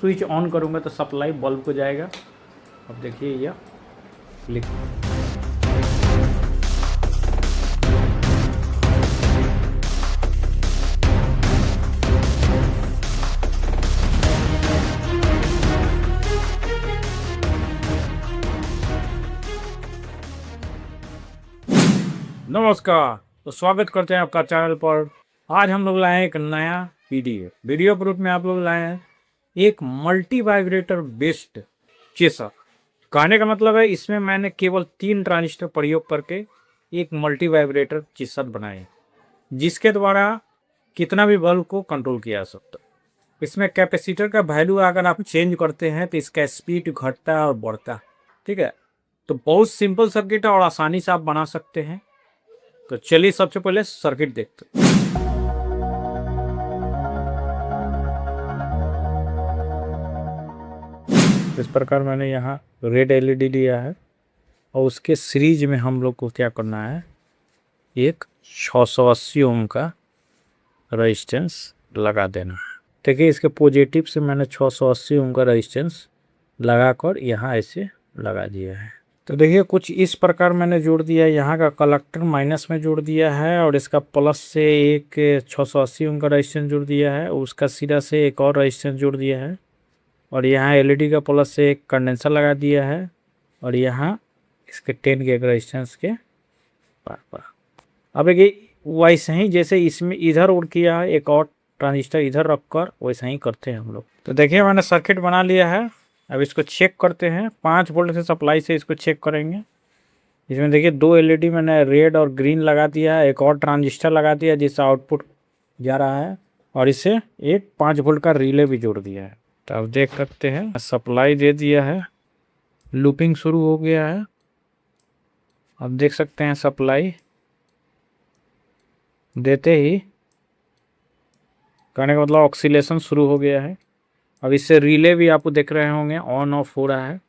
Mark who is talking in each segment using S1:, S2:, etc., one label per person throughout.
S1: Switch on करूँगा तो supply bulb को जाएगा। अब देखिए यह क्लिक। नमस्कार, तो स्वागत करते हैं आपका चैनल पर। आज हम लोग लाए हैं एक नया वीडियो प्रूफ में आप लोग लाए हैं एक मल्टी वाइब्रेटर बेस्ड चेसर। कहने का मतलब है इसमें मैंने केवल 3 ट्रांजिस्टर प्रयोग करके एक मल्टी वाइब्रेटर चेसर बनाए, जिसके द्वारा कितना भी बल्ब को कंट्रोल किया जा सकता है। इसमें कैपेसिटर का वैल्यू अगर आप चेंज करते हैं तो इसका स्पीड घटता है और बढ़ता है। ठीक है, तो बहुत सिंपल सर्किट है और आसानी से आप बना सकते हैं। तो चलिए सबसे पहले सर्किट देखते हैं। इस प्रकार मैंने यहाँ रेड एलईडी लिया है और उसके सीरीज में हम लोग को क्या करना है, एक 680 ओम का रेजिस्टेंस लगा देना है। देखिए इसके पॉजिटिव से मैंने 680 ओम का रेजिस्टेंस लगाकर यहाँ ऐसे लगा दिया है। तो देखिए कुछ इस प्रकार मैंने जोड़ दिया है। यहाँ का कलेक्टर माइनस में जोड़ दिया है और इसका प्लस से एक 680 ओम का रेजिस्टेंस जोड़ दिया है, उसका सीधा से एक और रेजिस्टेंस जोड़ दिया है और यहाँ एलईडी का प्लस से एक कंडेंसर लगा दिया है और यहाँ इसके 10 के रेजिस्टेंस के पार। अब एक वैसे ही जैसे इसमें इधर उड़ किया है, एक और ट्रांजिस्टर इधर रखकर वैसा ही करते हैं हम लोग। तो देखिए मैंने सर्किट बना लिया है। अब इसको चेक करते हैं। 5 वोल्ट से सप्लाई से इसको चेक करेंगे। इसमें देखिए 2 एलईडी मैंने रेड और ग्रीन लगा दिया है, एक और ट्रांजिस्टर लगा दिया जिससे आउटपुट जा रहा है और इसे एक 5 वोल्ट का रिले भी जोड़ दिया है। तो अब देख सकते हैं सप्लाई दे दिया है, लूपिंग शुरू हो गया है। अब देख सकते हैं सप्लाई देते ही कहने का मतलब ऑक्सीलेशन शुरू हो गया है। अब इससे रिले भी आपको देख रहे होंगे ऑन ऑफ हो रहा है।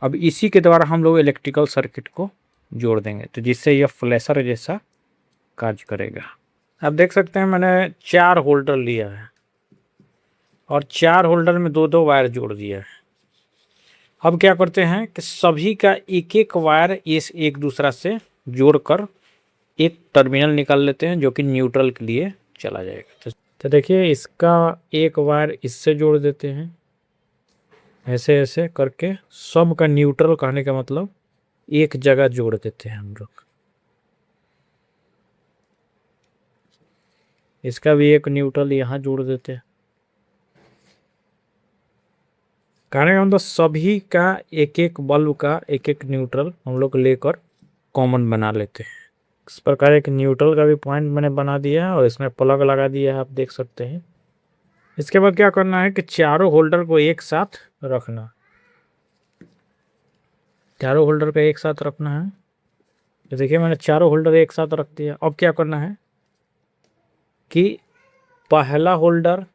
S1: अब इसी के द्वारा हम लोग इलेक्ट्रिकल सर्किट को जोड़ देंगे तो जिससे यह फ्लैशर जैसा कार्य करेगा। अब देख सकते हैं मैंने 4 होल्डर लिया है और 4 होल्डर में 2-2 वायर जोड़ दिया है। अब क्या करते हैं कि सभी का एक एक वायर इस एक दूसरा से जोड़कर एक टर्मिनल निकाल लेते हैं जो कि न्यूट्रल के लिए चला जाएगा। तो देखिए इसका एक वायर इससे जोड़ देते हैं, ऐसे ऐसे करके सब का न्यूट्रल कहने का मतलब एक जगह जोड़ देते हैं हम लोग। इसका भी एक न्यूट्रल यहाँ जोड़ देते हैं। कहने का मतलब सभी का एक एक बल्ब का एक एक न्यूट्रल हम लोग लेकर कॉमन बना लेते हैं। इस प्रकार एक न्यूट्रल का भी पॉइंट मैंने बना दिया है और इसमें प्लग लगा दिया है, आप देख सकते हैं। इसके बाद क्या करना है कि चारों होल्डर को एक साथ रखना, चारों होल्डर को एक साथ रखना है। तो देखिए मैंने चारों होल्डर एक साथ रख दिया। अब क्या करना है कि पहला होल्डर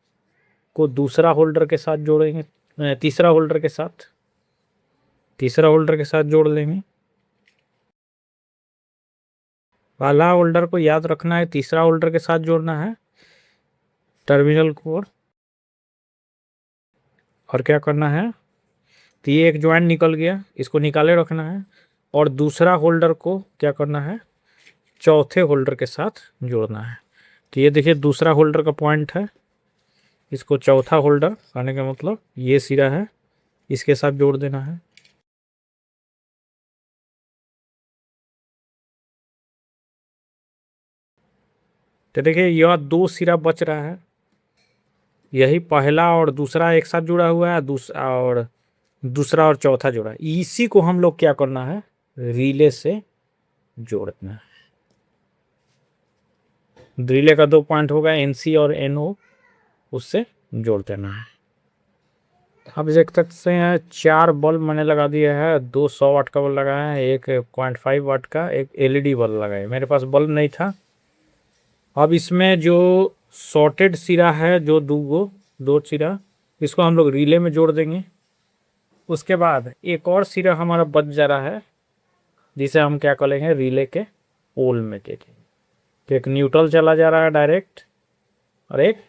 S1: को दूसरा होल्डर के साथ जोड़ेंगे, तीसरा होल्डर के साथ जोड़ लेंगे। पहला होल्डर को याद रखना है, तीसरा होल्डर के साथ जोड़ना है टर्मिनल को। और क्या करना है तो ये एक ज्वाइंट निकल गया, इसको निकाले रखना है और दूसरा होल्डर को क्या करना है चौथे होल्डर के साथ जोड़ना है। तो ये देखिए दूसरा होल्डर का पॉइंट है, इसको चौथा होल्डर कहने का मतलब ये सिरा है, इसके साथ जोड़ देना है। तो देखिए यह 2 सिरा बच रहा है, यही पहला और दूसरा एक साथ जुड़ा हुआ है, दूसरा और चौथा जुड़ा है। इसी को हम लोग क्या करना है रिले से जोड़ना है। रिले का 2 पॉइंट होगा NC और NO, उससे जोड़ देना है। अब देख सकते हैं 4 बल्ब मैंने लगा दिया है। 2 100 वाट का बल्ब लगाया है, एक 0.5 वाट का, एक LED बल्ब लगाया। मेरे पास बल्ब नहीं था। अब इसमें जो शॉर्टेड सिरा है, जो दो सिरा, इसको हम लोग रिले में जोड़ देंगे। उसके बाद एक और सिरा हमारा बच जा रहा है जिसे हम क्या करेंगे रिले के पोल में दे देंगे। तो एक न्यूट्रल चला जा रहा है डायरेक्ट और एक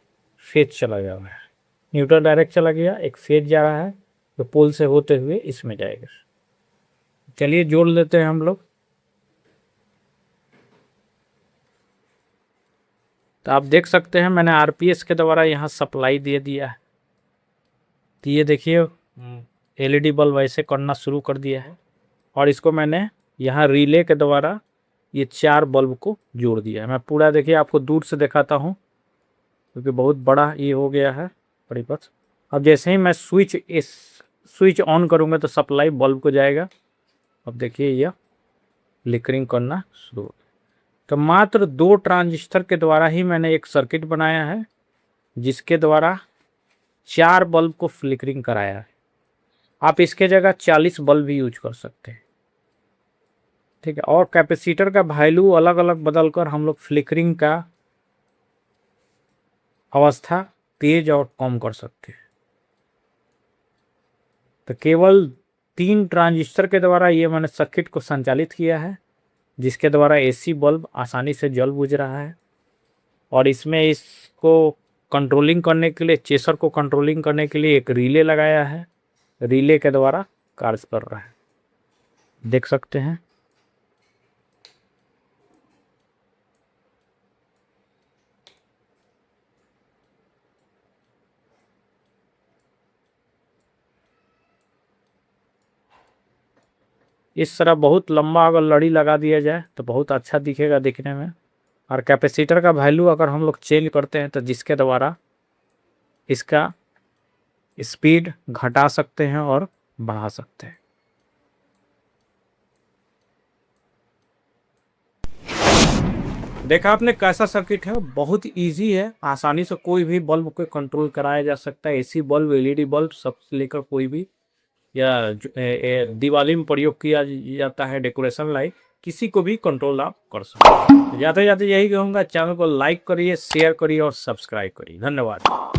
S1: फेज चला जा रहा है। न्यूट्रल डायरेक्ट चला गया, एक फेज जा रहा है तो पोल से होते हुए इसमें जाएगा। चलिए जोड़ लेते हैं हम लोग। तो आप देख सकते हैं मैंने आरपीएस के द्वारा यहाँ सप्लाई दे दिया है। तो ये देखिए एलईडी बल्ब ऐसे करना शुरू कर दिया है और इसको मैंने यहाँ रिले के द्वारा ये 4 बल्ब को जोड़ दिया है। मैं पूरा देखिए आपको दूर से दिखाता हूँ क्योंकि बहुत बड़ा ये हो गया है परिपथ। अब जैसे ही मैं स्विच ऑन करूँगा तो सप्लाई बल्ब को जाएगा। अब देखिए यह फ्लिकरिंग करना शुरू हो। तो मात्र 2 ट्रांजिस्टर के द्वारा ही मैंने एक सर्किट बनाया है जिसके द्वारा 4 बल्ब को फ्लिकरिंग कराया है। आप इसके जगह 40 बल्ब भी यूज कर सकते हैं, ठीक है। और कैपेसिटर का वैल्यू अलग अलग बदलकर हम लोग फ्लिकरिंग का अवस्था तेज और कम कर सकते हैं। तो केवल 3 ट्रांजिस्टर के द्वारा ये मैंने सर्किट को संचालित किया है जिसके द्वारा एसी बल्ब आसानी से जल बुझ रहा है। और इसमें इसको कंट्रोलिंग करने के लिए, चेसर को कंट्रोलिंग करने के लिए एक रिले लगाया है। रिले के द्वारा कार्य कर रहा है, देख सकते हैं। इस तरह बहुत लंबा अगर लड़ी लगा दिया जाए तो बहुत अच्छा दिखेगा दिखने में। और कैपेसिटर का वैल्यू अगर हम लोग चेंज करते हैं तो जिसके द्वारा इसका स्पीड घटा सकते हैं और बढ़ा सकते हैं। देखा आपने कैसा सर्किट है, बहुत इजी है। आसानी से कोई भी बल्ब को कंट्रोल कराया जा सकता है। एसी बल्ब, एलईडी बल्ब सब लेकर कोई भी, या दिवाली में प्रयोग किया जाता है डेकोरेशन लाइट, किसी को भी कंट्रोल आप कर सकते हैं। जाते जाते यही कहूँगा, चैनल को लाइक करिए, शेयर करिए और सब्सक्राइब करिए। धन्यवाद।